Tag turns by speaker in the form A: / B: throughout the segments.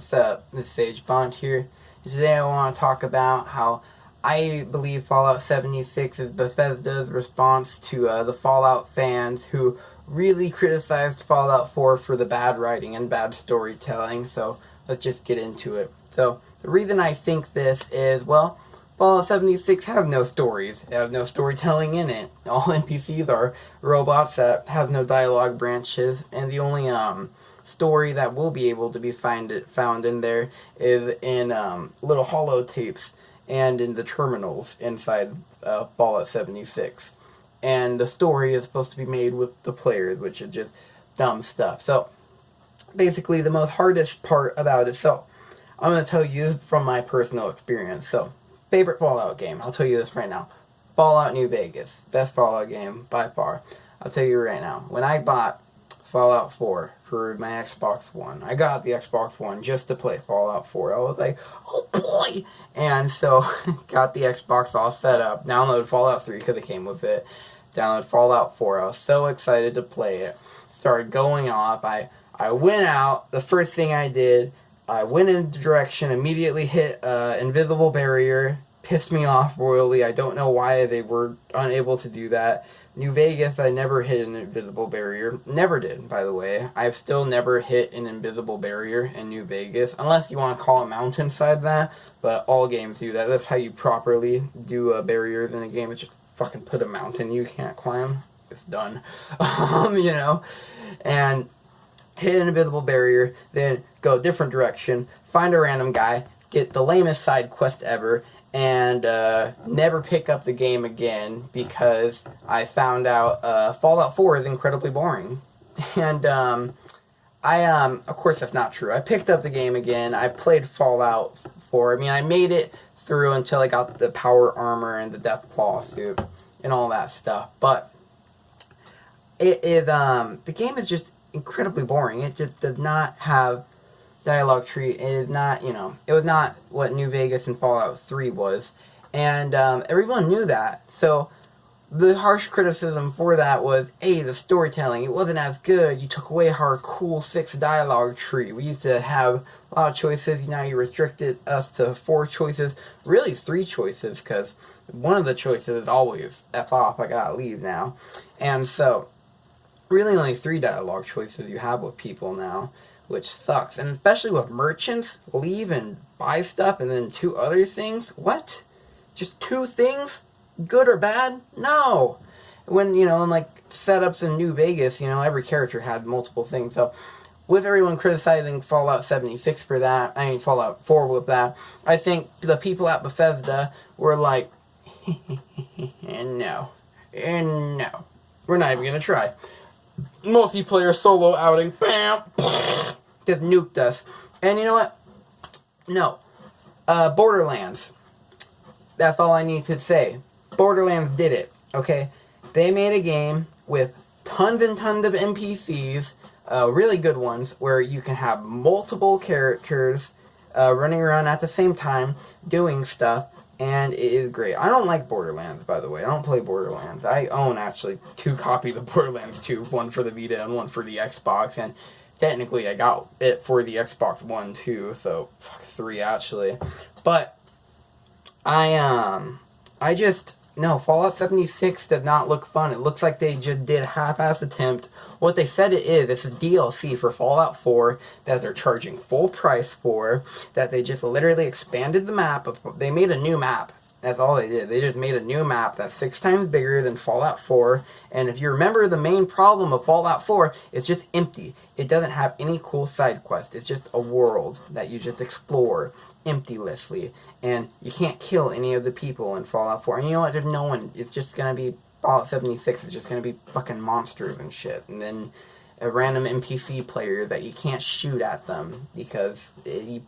A: What's up? This is Sage Bond here. Today I want to talk about how I believe Fallout 76 is Bethesda's response to the Fallout fans who really criticized Fallout 4 for the bad writing and bad storytelling. So let's just get into it. So the reason I think this is, well, Fallout 76 has no stories. It has no storytelling in it. All NPCs are robots that have no dialogue branches, and the only story that will be able to be found in there is in little holotapes and in the terminals inside Fallout 76. And the story is supposed to be made with the players, which is just dumb stuff. So basically the most hardest part about it, so I'm going to tell you from my personal experience. So favorite Fallout game, I'll tell you this right now. Fallout New Vegas, best Fallout game by far. I'll tell you right now, when I bought Fallout 4 for my Xbox One, I got the Xbox One just to play Fallout 4. I was like, oh boy! And so, got the Xbox all set up, downloaded Fallout 3 because it came with it, downloaded Fallout 4, I was so excited to play it, started going off, I went out, the first thing I did, I went in the direction, immediately hit invisible barrier, pissed me off royally. I don't know why they were unable to do that. New Vegas, I never hit an invisible barrier. Never did, by the way. I've still never hit an invisible barrier in New Vegas, unless you want to call a mountainside that, but all games do that. That's how you properly do barriers in a game. It's just fucking put a mountain you can't climb. It's done. You know? And hit an invisible barrier, then go a different direction, find a random guy, get the lamest side quest ever, and never pick up the game again because I found out Fallout 4 is incredibly boring. And of course that's not true. I picked up the game again, I played Fallout 4, I mean I made it through until I got the power armor and the Deathclaw suit and all that stuff, but it is, the game is just incredibly boring. It just does not have dialogue tree. It is not, you know, it was not what New Vegas and Fallout 3 was, and everyone knew that. So the harsh criticism for that was, hey, the storytelling, it wasn't as good. You took away our cool 6 dialogue tree. We used to have a lot of choices. Now you restricted us to 4 choices, really 3 choices, because one of the choices is always F off, I gotta leave now. And so really only 3 dialogue choices you have with people now, which sucks. And especially with merchants, leave and buy stuff and then 2 other things? What? Just 2 things? Good or bad? No! When, you know, in like setups in New Vegas, you know, every character had multiple things. So with everyone criticizing Fallout 76 for that, I mean Fallout 4 with that, I think the people at Bethesda were like, no. We're not even gonna try. Multiplayer solo outing, bam, just nuked us. And you know what? No. Borderlands. That's all I need to say. Borderlands did it, okay? They made a game with tons and tons of NPCs, really good ones, where you can have multiple characters running around at the same time, doing stuff, and it is great. I don't like Borderlands, by the way. I don't play Borderlands. I own, actually, 2 copies of Borderlands 2. One for the Vita and one for the Xbox. And technically, I got it for the Xbox One, too. So, 3, actually. But, no, Fallout 76 does not look fun. It looks like they just did a half-ass attempt. What they said it is, it's a DLC for Fallout 4 that they're charging full price for, that they just literally expanded the map. They made a new map. That's all they did. They just made a new map that's 6 times bigger than Fallout 4. And if you remember, the main problem of Fallout 4 is just empty. It doesn't have any cool side quests. It's just a world that you just explore emptylessly. And you can't kill any of the people in Fallout 4. And you know what? There's no one. It's just going to be Fallout 76 is just going to be fucking monsters and shit. And then a random NPC player that you can't shoot at them because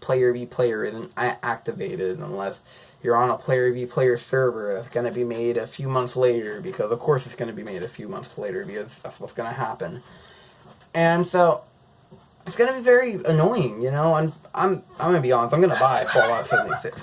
A: player v player isn't activated unless you're on a player v player server that's going to be made a few months later, because of course it's going to be made a few months later because that's what's going to happen. And so it's going to be very annoying, you know. And I'm going to be honest, I'm going to buy Fallout 76.